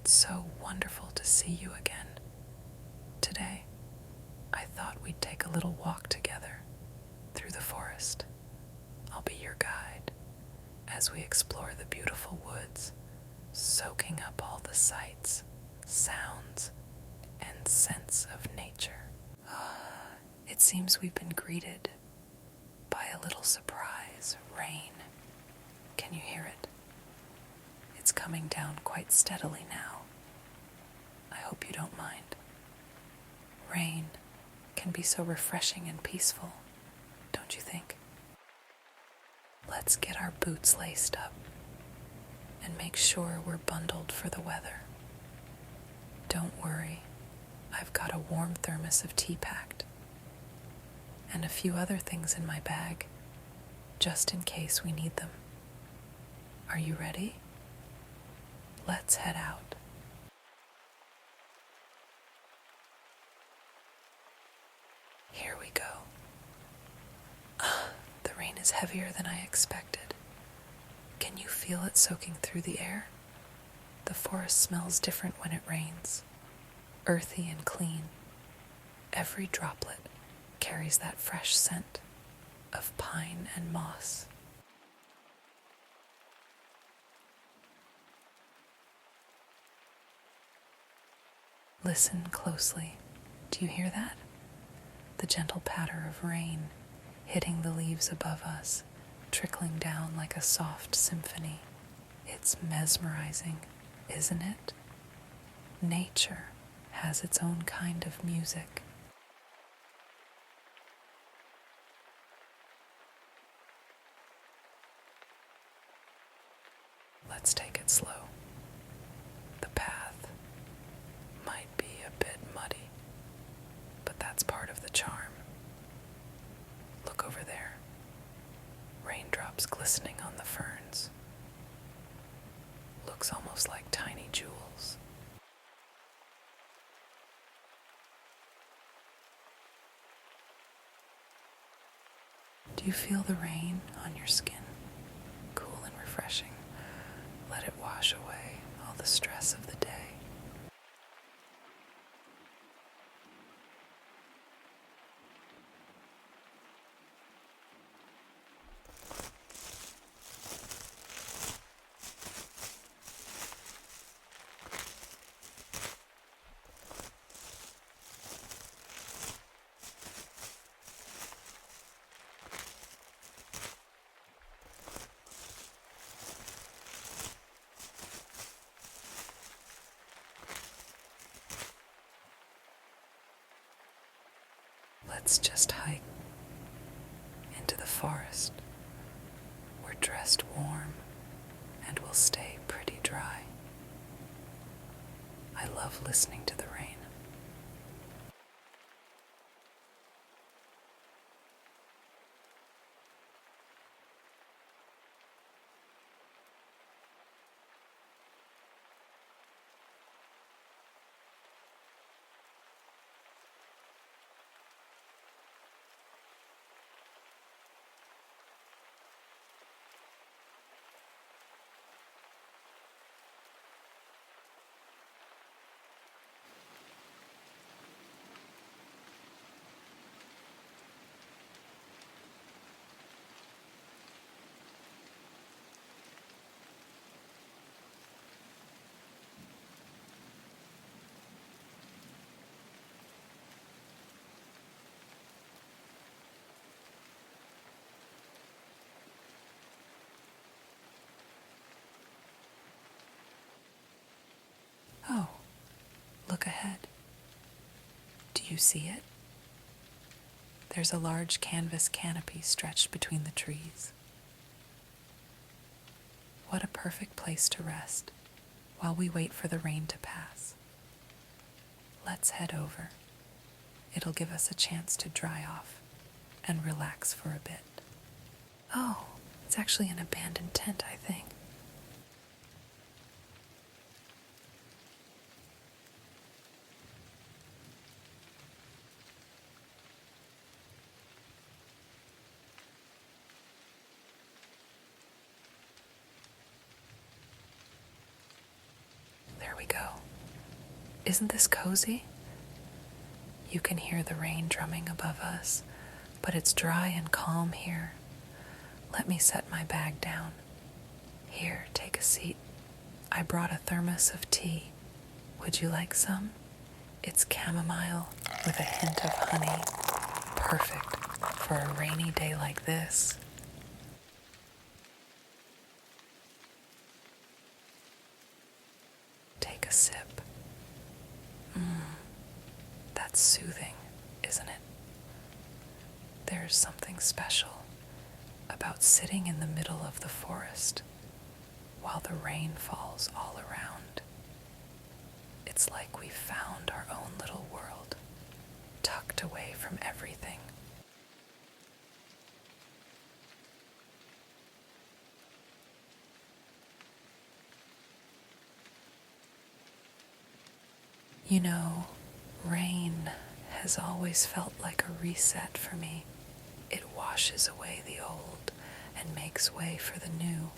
It's so wonderful to see you again. Today, I thought we'd take a little walk together through the forest. I'll be your guide as we explore the beautiful woods, soaking up all the sights, sounds, and scents of nature. It seems we've been greeted by a little surprise, rain. Can you hear it? It's coming down quite steadily now. I hope you don't mind. Rain can be so refreshing and peaceful, don't you think? Let's get our boots laced up and make sure we're bundled for the weather. Don't worry, I've got a warm thermos of tea packed and a few other things in my bag, just in case we need them. Are you ready? Let's head out. Here we go. The rain is heavier than I expected. Can you feel it soaking through the air? The forest smells different when it rains, earthy and clean. Every droplet carries that fresh scent of pine and moss. Listen closely. Do you hear that? The gentle patter of rain hitting the leaves above us, trickling down like a soft symphony. It's mesmerizing, isn't it? Nature has its own kind of music. Let's take it slow. The path might be a bit muddy, but that's part of the charm. Look over there. Raindrops glistening on the ferns. Looks almost like tiny jewels. Do you feel the rain on your skin? Cool and refreshing. Let it wash away all the stress of the day. Let's just hike into the forest. We're dressed warm and we'll stay pretty dry. I love listening to the rain. Oh, look ahead. Do you see it? There's a large canvas canopy stretched between the trees. What a perfect place to rest while we wait for the rain to pass. Let's head over. It'll give us a chance to dry off and relax for a bit. Oh, it's actually an abandoned tent, I think. There we go. Isn't this cozy? You can hear the rain drumming above us, but it's dry and calm here. Let me set my bag down. Here, take a seat. I brought a thermos of tea. Would you like some? It's chamomile with a hint of honey. Perfect for a rainy day like this. Take a sip. That's soothing, isn't it? There's something special about sitting in the middle of the forest while the rain falls all around. It's like we've found our own little world, tucked away from everything. You know, rain has always felt like a reset for me. It washes away the old and makes way for the new.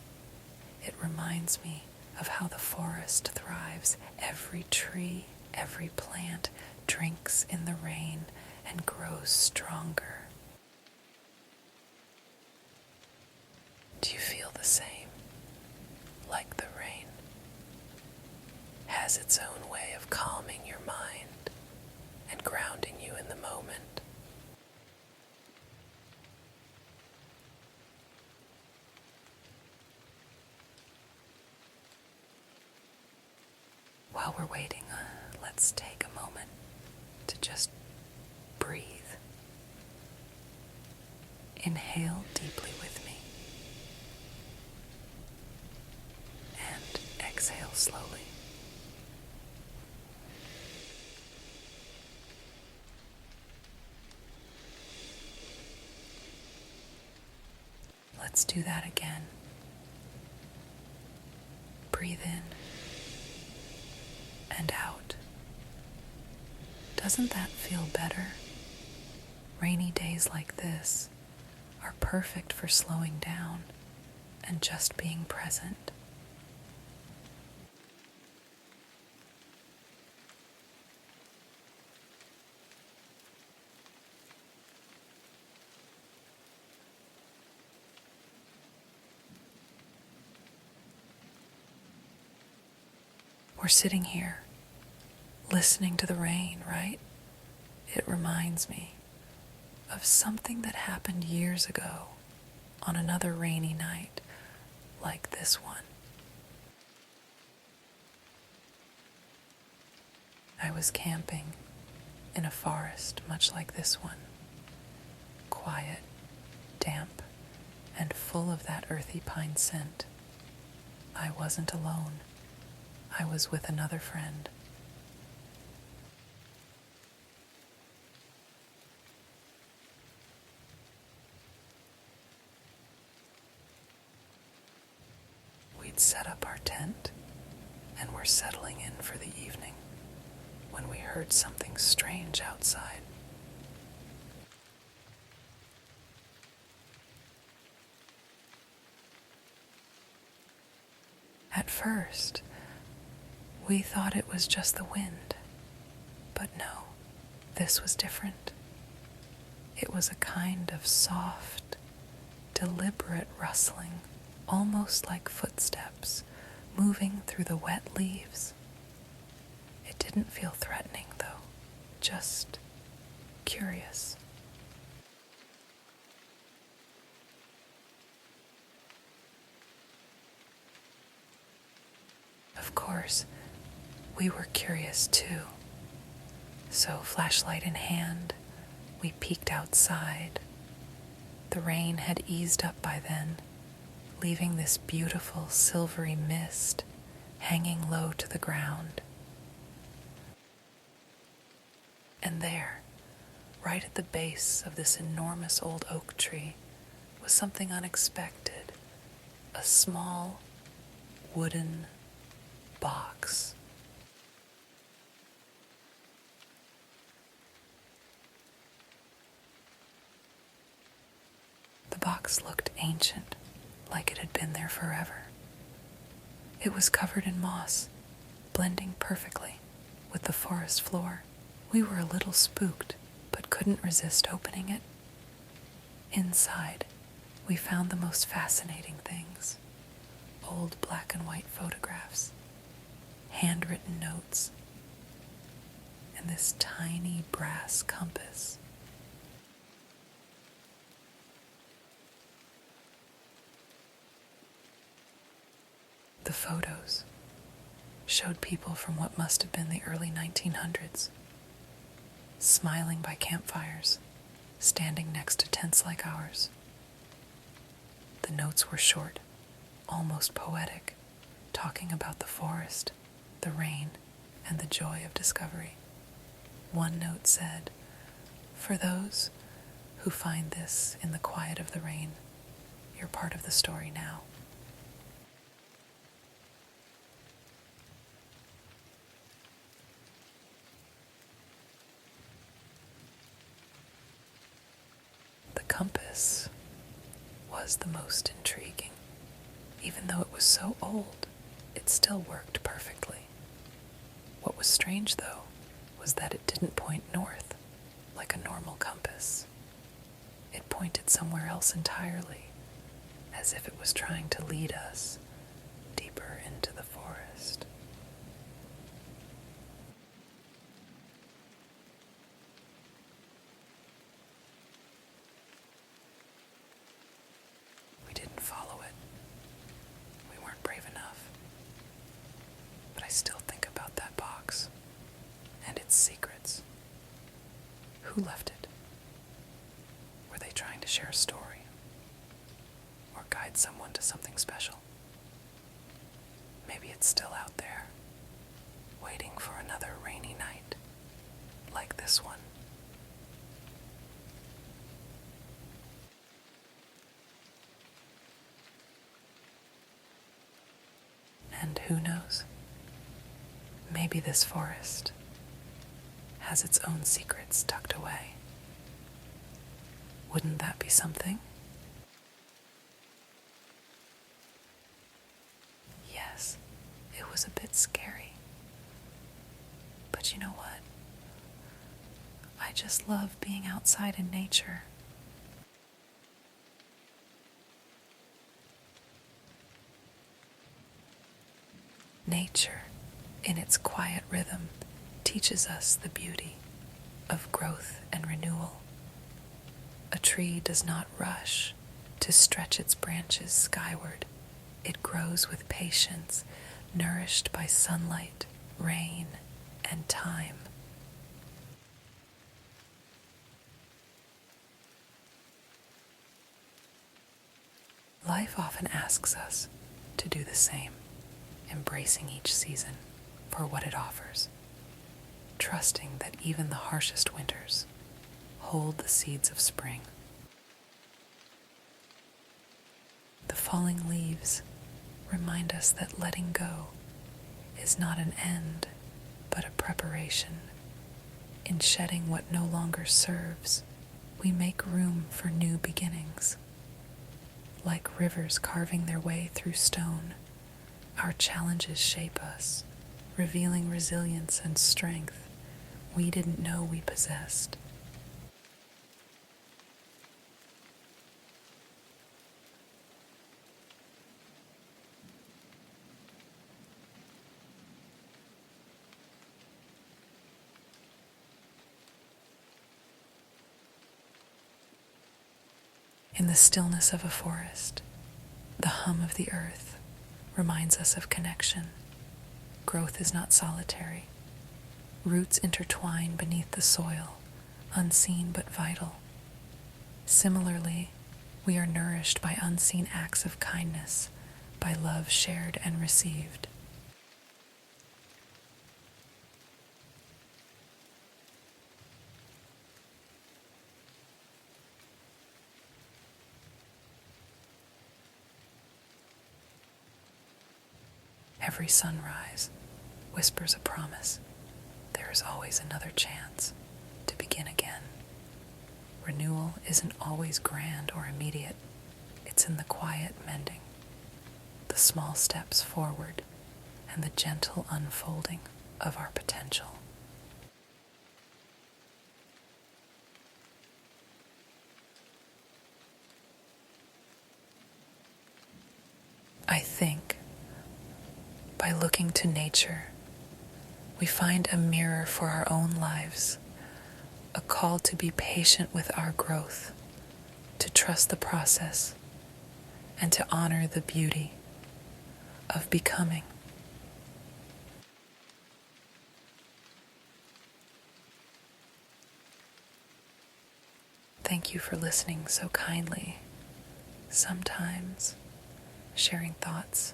It reminds me of how the forest thrives. Every tree, every plant drinks in the rain and grows stronger. Do you feel the same? Like the rain has its own way of calming your mind and grounding you in the moment. While we're waiting, let's take a moment to just breathe. Inhale deeply with me and exhale slowly. Let's do that again. Breathe in and out. Doesn't that feel better? Rainy days like this are perfect for slowing down and just being present. We're sitting here, listening to the rain, right? It reminds me of something that happened years ago on another rainy night like this one. I was camping in a forest much like this one, quiet, damp, and full of that earthy pine scent. I wasn't alone. I was with another friend. We'd set up our tent and were settling in for the evening when we heard something strange outside. At first, we thought it was just the wind, but no, this was different. It was a kind of soft, deliberate rustling, almost like footsteps moving through the wet leaves. It didn't feel threatening, though, just curious. Of course, we were curious too. So, flashlight in hand, we peeked outside. The rain had eased up by then, leaving this beautiful silvery mist hanging low to the ground. And there, right at the base of this enormous old oak tree, was something unexpected. A small wooden box. The box looked ancient, like it had been there forever. It was covered in moss, blending perfectly with the forest floor. We were a little spooked, but couldn't resist opening it. Inside, we found the most fascinating things: old black and white photographs, handwritten notes, and this tiny brass compass. The photos showed people from what must have been the early 1900s, smiling by campfires, standing next to tents like ours. The notes were short, almost poetic, talking about the forest, the rain, and the joy of discovery. One note said, "For those who find this in the quiet of the rain, you're part of the story now." The compass was the most intriguing. Even though it was so old, it still worked perfectly. What was strange, though, was that it didn't point north like a normal compass. It pointed somewhere else entirely, as if it was trying to lead us deeper into the forest. We didn't follow it. We weren't brave enough. But I still think about that box and its secrets. Who left it? Were they trying to share a story? Or guide someone to something special? Maybe it's still out there, waiting for another rainy night, like this one. And who knows? Maybe this forest has its own secrets tucked away. Wouldn't that be something? Yes, it was a bit scary. But you know what? I just love being outside in nature. Nature, in its quiet rhythm, teaches us the beauty of growth and renewal. A tree does not rush to stretch its branches skyward. It grows with patience, nourished by sunlight, rain, and time. Life often asks us to do the same, embracing each season for what it offers, trusting that even the harshest winters hold the seeds of spring. The falling leaves remind us that letting go is not an end, but a preparation. In shedding what no longer serves, we make room for new beginnings. Like rivers carving their way through stone, our challenges shape us, revealing resilience and strength we didn't know we possessed. In the stillness of a forest, the hum of the earth reminds us of connection. Growth is not solitary. Roots intertwine beneath the soil, unseen but vital. Similarly, we are nourished by unseen acts of kindness, by love shared and received. Every sunrise whispers a promise. There is always another chance to begin again. Renewal isn't always grand or immediate. It's in the quiet mending, the small steps forward, and the gentle unfolding of our potential. I think by looking to nature, we find a mirror for our own lives, a call to be patient with our growth, to trust the process, and to honor the beauty of becoming. Thank you for listening so kindly. Sometimes sharing thoughts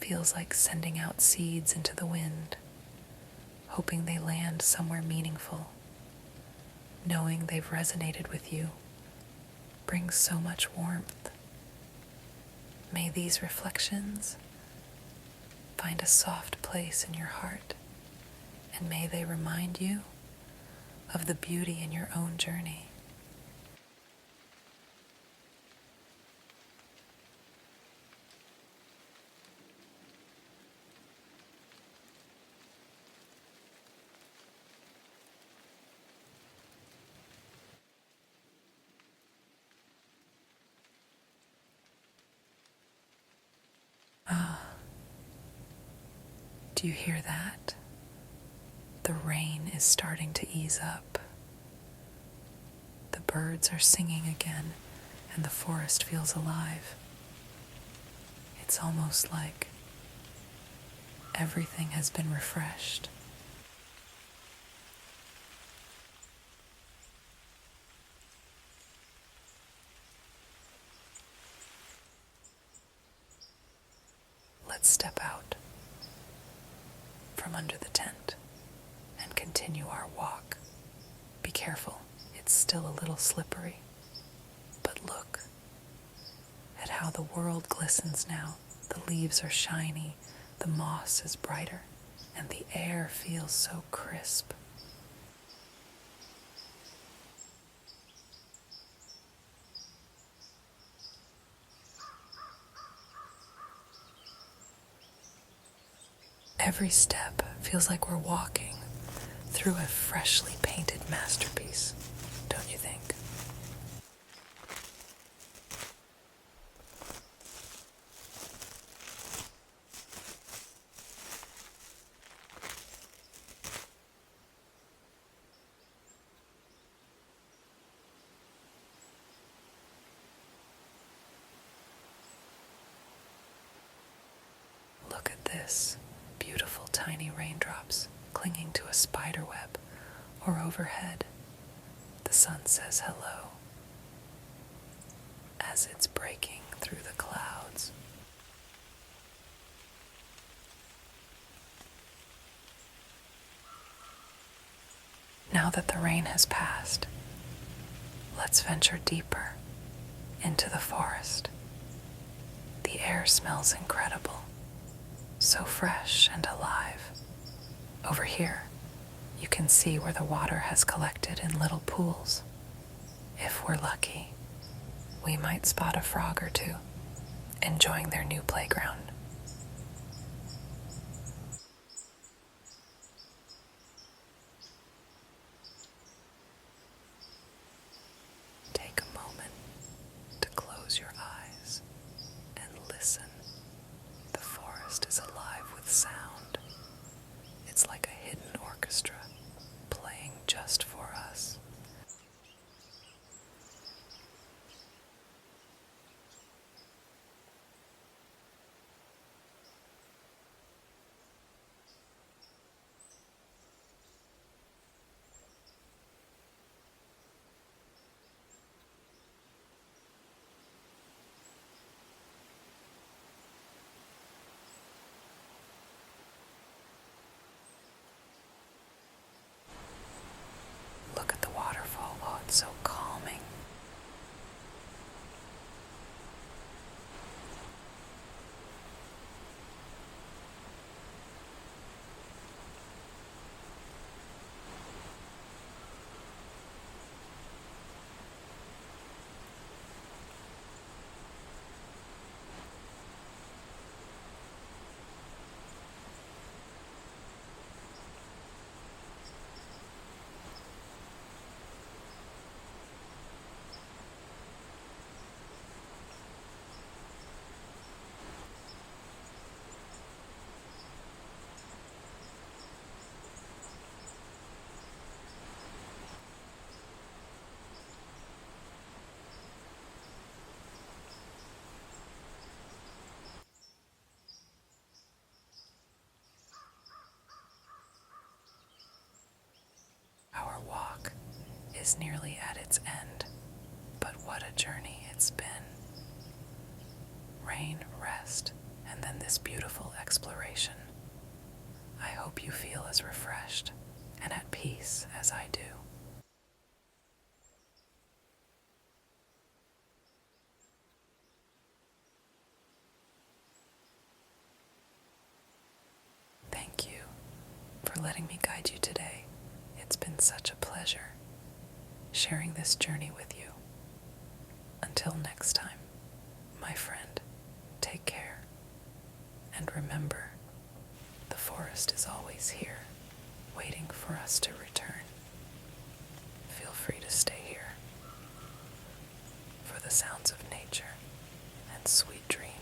feels like sending out seeds into the wind, hoping they land somewhere meaningful. Knowing they've resonated with you brings so much warmth. May these reflections find a soft place in your heart, and may they remind you of the beauty in your own journey. Do you hear that? The rain is starting to ease up. The birds are singing again, and the forest feels alive. It's almost like everything has been refreshed. Let's step out from under the tent and continue our walk. Be careful, it's still a little slippery. But look at how the world glistens now. The leaves are shiny, the moss is brighter, and the air feels so crisp. Every step feels like we're walking through a freshly painted masterpiece, don't you think? Look at this. Beautiful tiny raindrops clinging to a spider web, or overhead, the sun says hello as it's breaking through the clouds. Now that the rain has passed, let's venture deeper into the forest. The air smells incredible, so fresh and alive. Over here, you can see where the water has collected in little pools. If we're lucky, we might spot a frog or two enjoying their new playground. Take a moment to close your eyes and listen. The forest is alive with sound. It's like a hidden orchestra playing just for us. Look at the water. is nearly at its end, but what a journey it's been. Rain, rest, and then this beautiful exploration. I hope you feel as refreshed and at peace as I do. Thank you for letting me guide you today. It's been such a pleasure sharing this journey with you. Until next time, my friend, take care. And remember, the forest is always here, waiting for us to return. Feel free to stay here for the sounds of nature and sweet dreams.